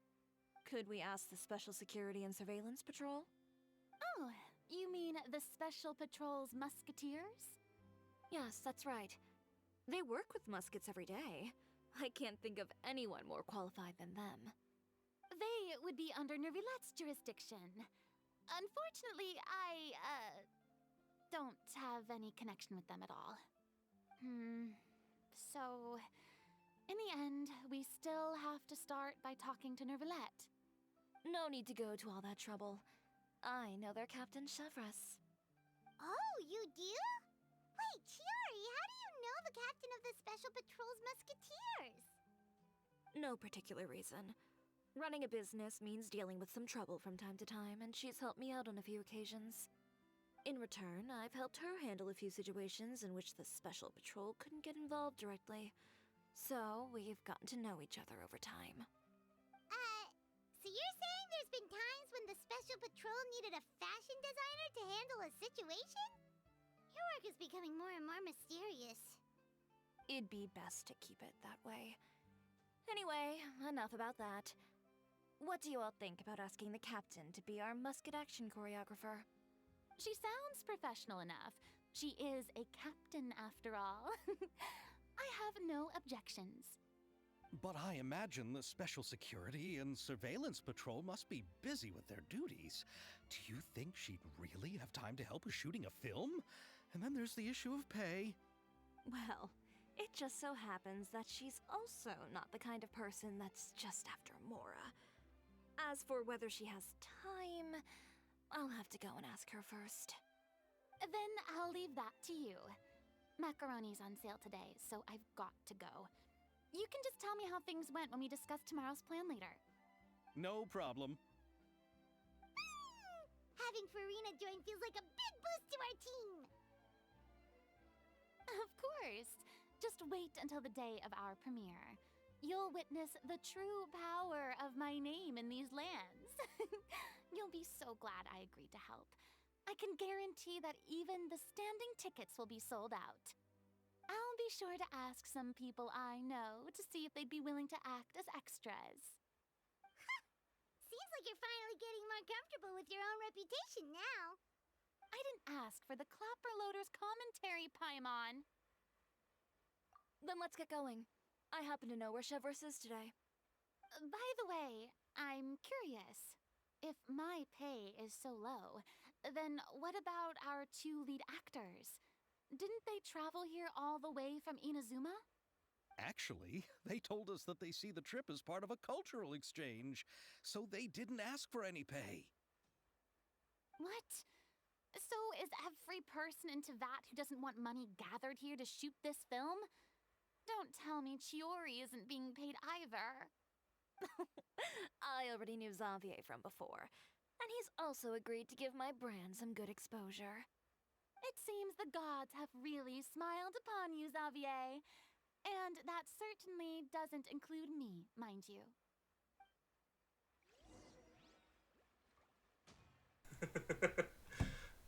Speaker 6: Could we ask the Special Security and Surveillance Patrol?
Speaker 7: Oh, you mean the Special Patrol's Musketeers?
Speaker 6: Yes, that's right. They work with muskets every day. I can't think of anyone more qualified than them.
Speaker 7: They would be under Nervilette's jurisdiction. Unfortunately, I, don't have any connection with them at all. So, in the end, we still have to start by talking to Nervilette.
Speaker 6: No need to go to all that trouble. I know their Captain Chevres.
Speaker 5: Oh, you do? Wait, Chiori, how do you know the captain of the Special Patrol's Musketeers?
Speaker 6: No particular reason. Running a business means dealing with some trouble from time to time, and she's helped me out on a few occasions. In return, I've helped her handle a few situations in which the Special Patrol couldn't get involved directly. So, we've gotten to know each other over time.
Speaker 5: So you're saying there's been times when the Special Patrol needed a fashion designer to handle a situation? Your work is becoming more and more mysterious.
Speaker 6: It'd be best to keep it that way. Anyway, enough about that. What do you all think about asking the captain to be our musket action choreographer?
Speaker 7: She sounds professional enough. She is a captain after all. I have no objections.
Speaker 3: But I imagine the Special Security and Surveillance Patrol must be busy with their duties. Do you think she'd really have time to help with shooting a film? And then there's the issue of pay.
Speaker 6: Well, it just so happens that she's also not the kind of person that's just after Mora. As for whether she has time, I'll have to go and ask her first.
Speaker 7: Then I'll leave that to you. Macaroni's on sale today, so I've got to go. You can just tell me how things went when we discuss tomorrow's plan later.
Speaker 3: No problem.
Speaker 5: Having Farina join feels like a big boost to our team.
Speaker 7: Of course. Just wait until the day of our premiere. You'll witness the true power of my name in these lands. You'll be so glad I agreed to help. I can guarantee that even the standing tickets will be sold out. I'll be sure to ask some people I know to see if they'd be willing to act as extras.
Speaker 5: Seems like you're finally getting more comfortable with your own reputation now.
Speaker 7: I didn't ask for the Clapper Loader's commentary, Paimon.
Speaker 6: Then let's get going. I happen to know where Chevrolet is today.
Speaker 7: By the way, I'm curious. If my pay is so low, then what about our two lead actors? Didn't they travel here all the way from Inazuma?
Speaker 3: Actually, they told us that they see the trip as part of a cultural exchange, so they didn't ask for any pay.
Speaker 7: What? So is every person in Teyvat who doesn't want money gathered here to shoot this film? Don't tell me Chiori isn't being paid either.
Speaker 6: I already knew Xavier from before, and he's also agreed to give my brand some good exposure.
Speaker 7: It seems the gods have really smiled upon you, Xavier. And that certainly doesn't include me, mind you.
Speaker 1: That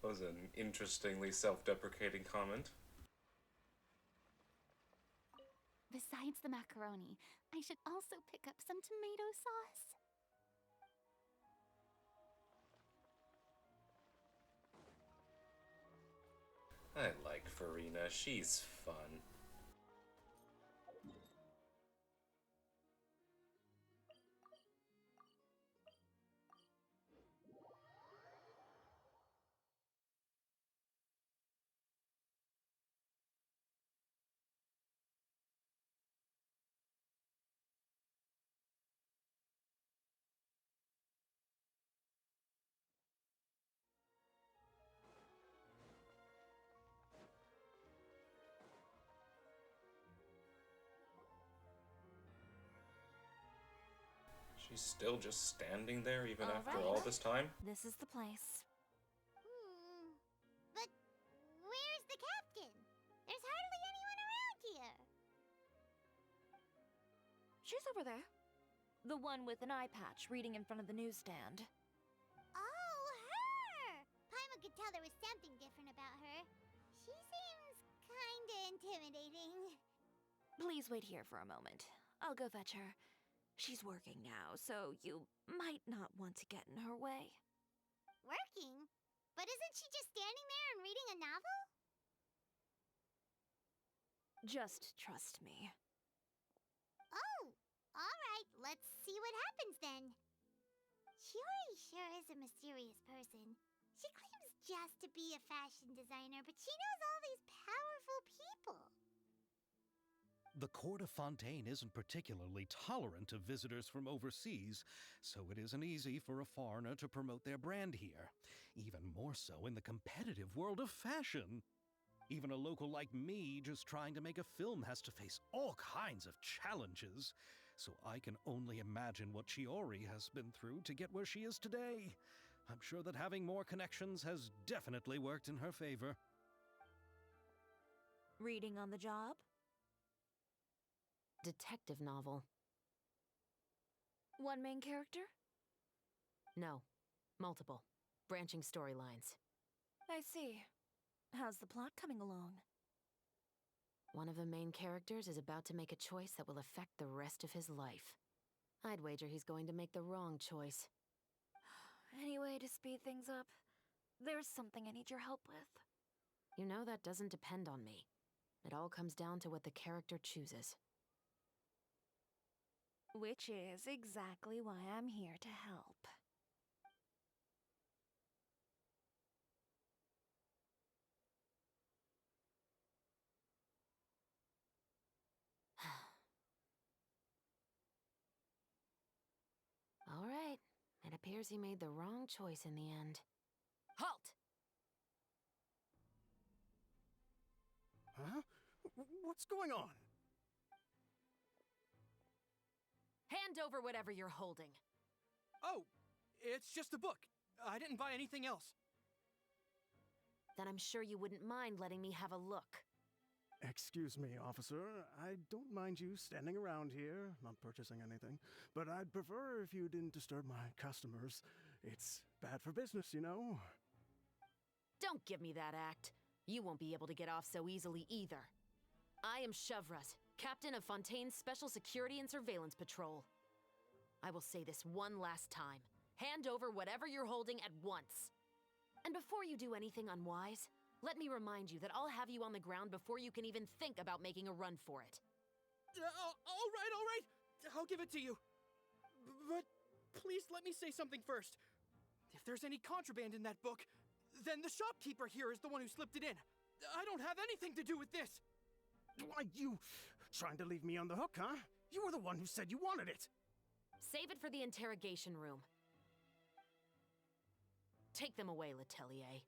Speaker 1: was an interestingly self-deprecating comment.
Speaker 7: Besides the macaroni, I should also pick up some tomato sauce.
Speaker 1: I like Farina. She's fun. She's still just standing there even after all this time?
Speaker 6: This is the place.
Speaker 5: But where's the captain? There's hardly anyone around here.
Speaker 6: She's over there. The one with an eye patch reading in front of the newsstand.
Speaker 5: Oh, her! Paimon could tell there was something different about her. She seems kinda intimidating.
Speaker 6: Please wait here for a moment. I'll go fetch her. She's working now, so you might not want to get in her way.
Speaker 5: Working? But isn't she just standing there and reading a novel?
Speaker 6: Just trust me.
Speaker 5: Oh, alright, let's see what happens then. Chiori sure is a mysterious person. She claims just to be a fashion designer, but she knows all these powerful people.
Speaker 3: The court of Fontaine isn't particularly tolerant of visitors from overseas, so it isn't easy for a foreigner to promote their brand here. Even more so in the competitive world of fashion. Even a local like me just trying to make a film has to face all kinds of challenges, so I can only imagine what Chiori has been through to get where she is today. I'm sure that having more connections has definitely worked in her favor.
Speaker 6: Reading on the job?
Speaker 9: Detective novel.
Speaker 6: One main character?
Speaker 9: No. Multiple. Branching storylines.
Speaker 6: I see. How's the plot coming along?
Speaker 9: One of the main characters is about to make a choice that will affect the rest of his life. I'd wager he's going to make the wrong choice.
Speaker 6: Any way to speed things up? There's something I need your help with.
Speaker 9: You know that doesn't depend on me. It all comes down to what the character chooses.
Speaker 6: Which is exactly why I'm here to help.
Speaker 9: All right. It appears he made the wrong choice in the end. Halt!
Speaker 4: Huh? What's going on?
Speaker 9: Hand over whatever you're holding.
Speaker 2: Oh, it's just a book. I didn't buy anything else.
Speaker 9: Then I'm sure you wouldn't mind letting me have a look.
Speaker 10: Excuse me, officer. I don't mind you standing around here, not purchasing anything, but I'd prefer if you didn't disturb my customers. It's bad for business, you know?
Speaker 9: Don't give me that act. You won't be able to get off so easily either. I am Chevraz, captain of Fontaine's Special Security and Surveillance Patrol. I will say this one last time. Hand over whatever you're holding at once. And before you do anything unwise, let me remind you that I'll have you on the ground before you can even think about making a run for it.
Speaker 2: All right. I'll give it to you. But please let me say something first. If there's any contraband in that book, then the shopkeeper here is the one who slipped it in. I don't have anything to do with this.
Speaker 10: Why, you trying to leave me on the hook, huh? You were the one who said you wanted it.
Speaker 9: Save it for the interrogation room. Take them away, Letelier.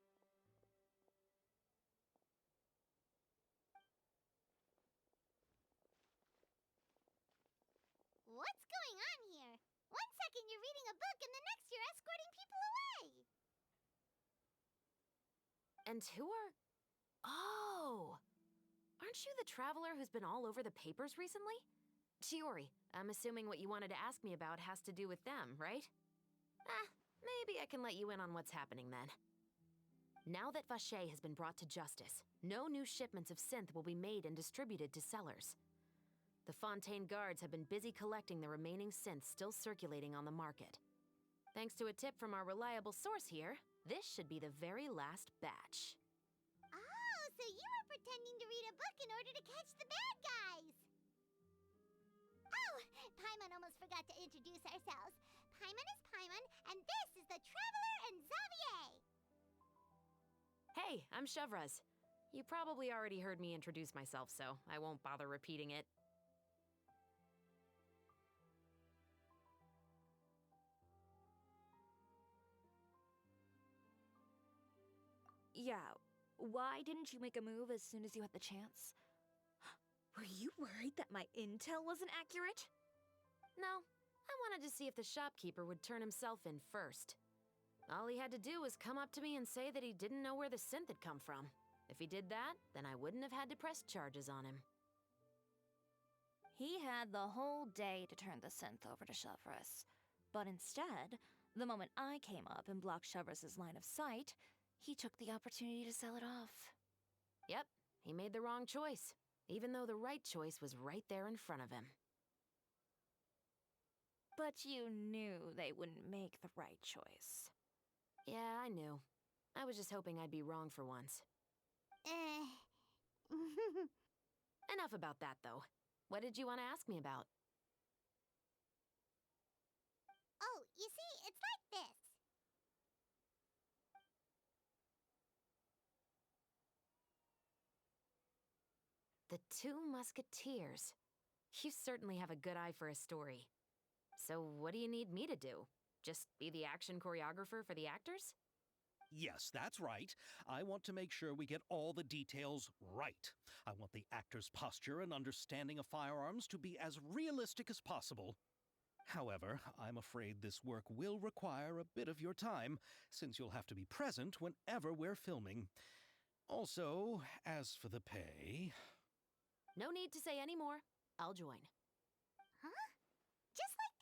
Speaker 5: What's going on here? One second you're reading a book and the next you're escorting people away.
Speaker 9: And who are... Oh! Aren't you the traveler who's been all over the papers recently? Chiori, I'm assuming what you wanted to ask me about has to do with them, right? Maybe I can let you in on what's happening then. Now that Vacher has been brought to justice, no new shipments of synth will be made and distributed to sellers. The Fontaine guards have been busy collecting the remaining synths still circulating on the market. Thanks to a tip from our reliable source here, this should be the very last batch.
Speaker 5: Oh, so you were pretending to read a book in order to catch the bad guys. Oh, Paimon almost forgot to introduce ourselves. Paimon is Paimon, and this is the Traveler and Xavier.
Speaker 9: Hey, I'm Chevraz. You probably already heard me introduce myself, so I won't bother repeating it.
Speaker 6: Yeah, why didn't you make a move as soon as you had the chance? Were you worried that my intel wasn't accurate?
Speaker 9: No, I wanted to see if the shopkeeper would turn himself in first. All he had to do was come up to me and say that he didn't know where the synth had come from. If he did that, then I wouldn't have had to press charges on him.
Speaker 6: He had the whole day to turn the synth over to Chevraz. But instead, the moment I came up and blocked Chevraz's line of sight, he took the opportunity to sell it off.
Speaker 9: Yep, he made the wrong choice, even though the right choice was right there in front of him.
Speaker 6: But you knew they wouldn't make the right choice.
Speaker 9: Yeah, I knew. I was just hoping I'd be wrong for once. Enough about that, though. What did you want to ask me about?
Speaker 5: Oh, you see, it's like this.
Speaker 9: The Two Musketeers. You certainly have a good eye for a story. So what do you need me to do? Just be the action choreographer for the actors?
Speaker 3: Yes, that's right. I want to make sure we get all the details right. I want the actor's posture and understanding of firearms to be as realistic as possible. However, I'm afraid this work will require a bit of your time, since you'll have to be present whenever we're filming. Also, as for the pay...
Speaker 9: No need to say any more. I'll join.
Speaker 5: Huh? Just like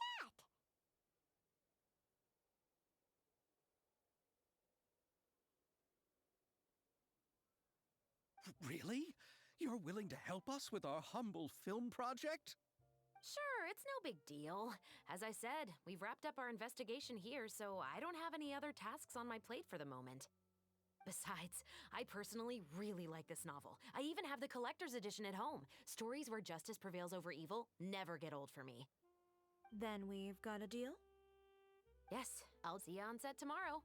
Speaker 5: that.
Speaker 3: Really? You're willing to help us with our humble film project?
Speaker 9: Sure, it's no big deal. As I said, we've wrapped up our investigation here, so I don't have any other tasks on my plate for the moment. Besides, I personally really like this novel. I even have the collector's edition at home. Stories where justice prevails over evil never get old for me.
Speaker 6: Then we've got a deal?
Speaker 9: Yes, I'll see you on set tomorrow.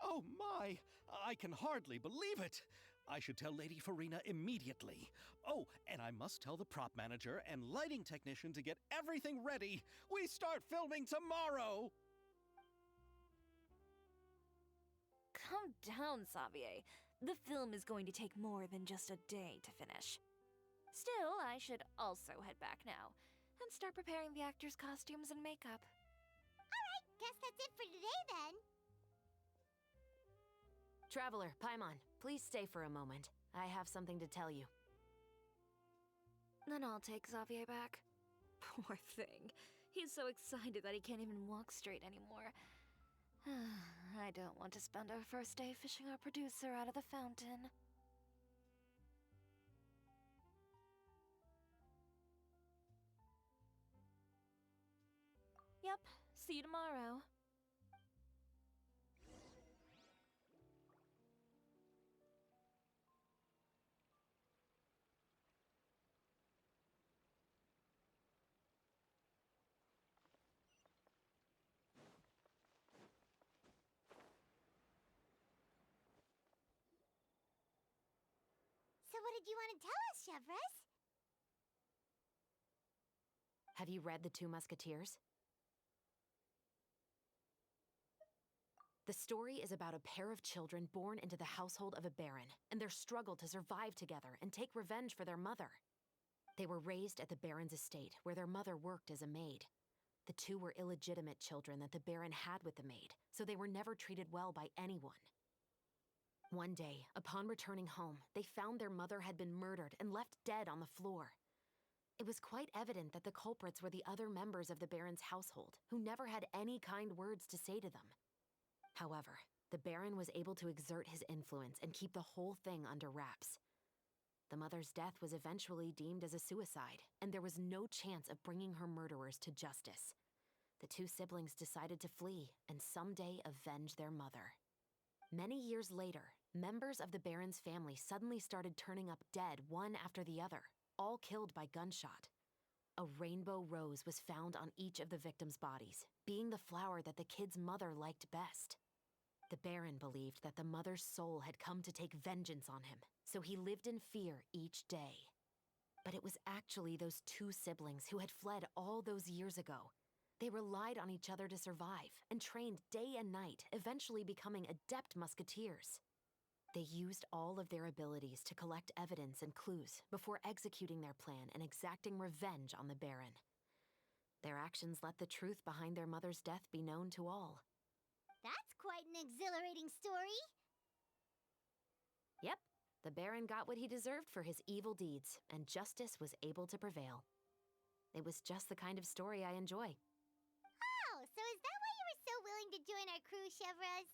Speaker 3: Oh my! I can hardly believe it! I should tell Lady Farina immediately. Oh, and I must tell the prop manager and lighting technician to get everything ready. We start filming tomorrow!
Speaker 6: Calm down, Xavier. The film is going to take more than just a day to finish. Still, I should also head back now and start preparing the actors' costumes and makeup.
Speaker 5: Alright, guess that's it for today then.
Speaker 9: Traveler, Paimon, please stay for a moment. I have something to tell you.
Speaker 6: Then I'll take Xavier back. Poor thing. He's so excited that he can't even walk straight anymore. I don't want to spend our first day fishing our producer out of the fountain. Yep, see you tomorrow.
Speaker 5: So what did you want to tell us, Chevres?
Speaker 9: Have you read The Two Musketeers? The story is about a pair of children born into the household of a baron and their struggle to survive together and take revenge for their mother. They were raised at the baron's estate, where their mother worked as a maid. The two were illegitimate children that the baron had with the maid, so they were never treated well by anyone. One day, upon returning home, they found their mother had been murdered and left dead on the floor. It was quite evident that the culprits were the other members of the baron's household, who never had any kind words to say to them. However, the baron was able to exert his influence and keep the whole thing under wraps. The mother's death was eventually deemed as a suicide, and there was no chance of bringing her murderers to justice. The two siblings decided to flee and someday avenge their mother. Many years later, members of the baron's family suddenly started turning up dead one after the other, all killed by gunshot. A rainbow rose was found on each of the victims' bodies, being the flower that the kid's mother liked best. The baron believed that the mother's soul had come to take vengeance on him, so he lived in fear each day. But it was actually those two siblings who had fled all those years ago. They relied on each other to survive and trained day and night, eventually becoming adept musketeers. They used all of their abilities to collect evidence and clues before executing their plan and exacting revenge on the baron. Their actions let the truth behind their mother's death be known to all.
Speaker 5: That's quite an exhilarating story.
Speaker 9: Yep, the baron got what he deserved for his evil deeds, and justice was able to prevail. It was just the kind of story I enjoy.
Speaker 5: Oh, so is that why you were so willing to join our crew, Chevres?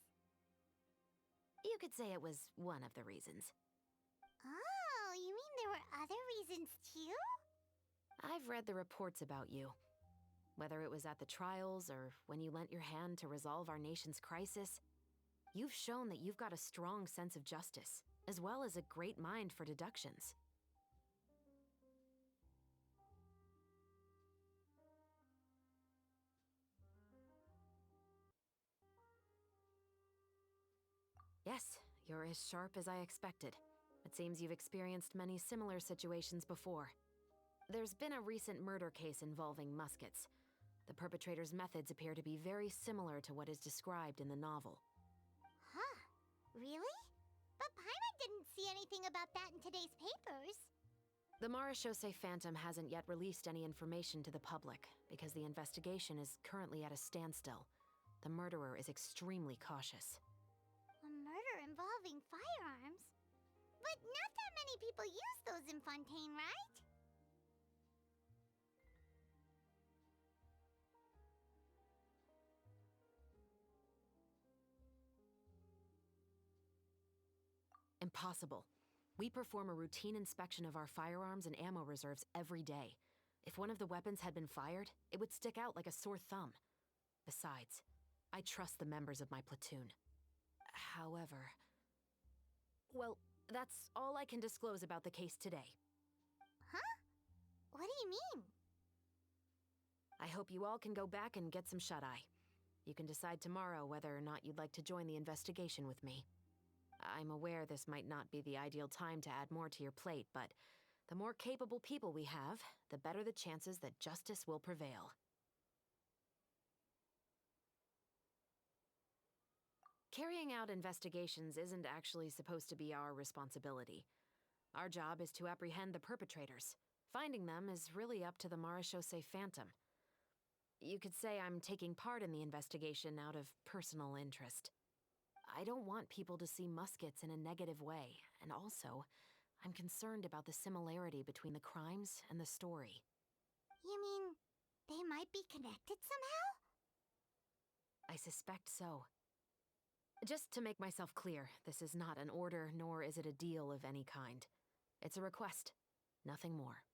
Speaker 9: You could say it was one of the reasons.
Speaker 5: Oh, you mean there were other reasons too?
Speaker 9: I've read the reports about you. Whether it was at the trials or when you lent your hand to resolve our nation's crisis, you've shown that you've got a strong sense of justice, as well as a great mind for deductions. Yes, you're as sharp as I expected. It seems you've experienced many similar situations before. There's been a recent murder case involving Muskets. The perpetrator's methods appear to be very similar to what is described in the novel.
Speaker 5: Huh. Really? But Paimon didn't see anything about that in today's papers.
Speaker 9: The Marechaussee Phantom hasn't yet released any information to the public because the investigation is currently at a standstill. The murderer is extremely cautious.
Speaker 5: A murder involving firearms? But not that many people use those in Fontaine, right?
Speaker 9: Impossible. We perform a routine inspection of our firearms and ammo reserves every day. If one of the weapons had been fired, it would stick out like a sore thumb. Besides, I trust the members of my platoon. However... Well, that's all I can disclose about the case today.
Speaker 5: Huh? What do you mean?
Speaker 9: I hope you all can go back and get some shut-eye. You can decide tomorrow whether or not you'd like to join the investigation with me. I'm aware this might not be the ideal time to add more to your plate, but the more capable people we have, the better the chances that justice will prevail. Carrying out investigations isn't actually supposed to be our responsibility. Our job is to apprehend the perpetrators. Finding them is really up to the Marechaussee Phantom. You could say I'm taking part in the investigation out of personal interest. I don't want people to see Muskets in a negative way, and also, I'm concerned about the similarity between the crimes and the story.
Speaker 5: You mean they might be connected somehow?
Speaker 9: I suspect so. Just to make myself clear, this is not an order, nor is it a deal of any kind. It's a request, nothing more.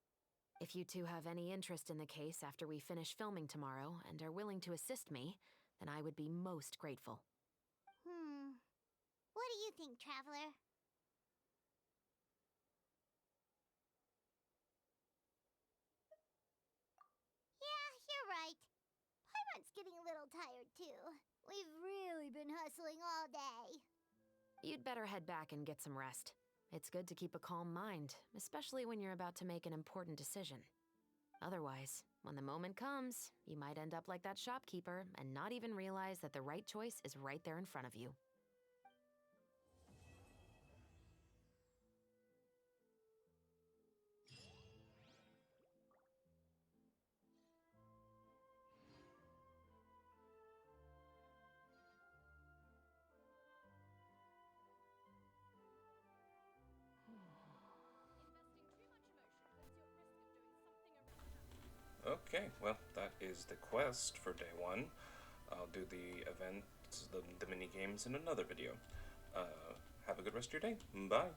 Speaker 9: If you two have any interest in the case after we finish filming tomorrow and are willing to assist me, then I would be most grateful.
Speaker 5: What do you think, Traveler? Yeah, you're right. Paimon's getting a little tired, too. We've really been hustling all day.
Speaker 9: You'd better head back and get some rest. It's good to keep a calm mind, especially when you're about to make an important decision. Otherwise, when the moment comes, you might end up like that shopkeeper and not even realize that the right choice is right there in front of you.
Speaker 1: Okay, well, that is the quest for day 1. I'll do the events, the mini games in another video. Have a good rest of your day. Bye.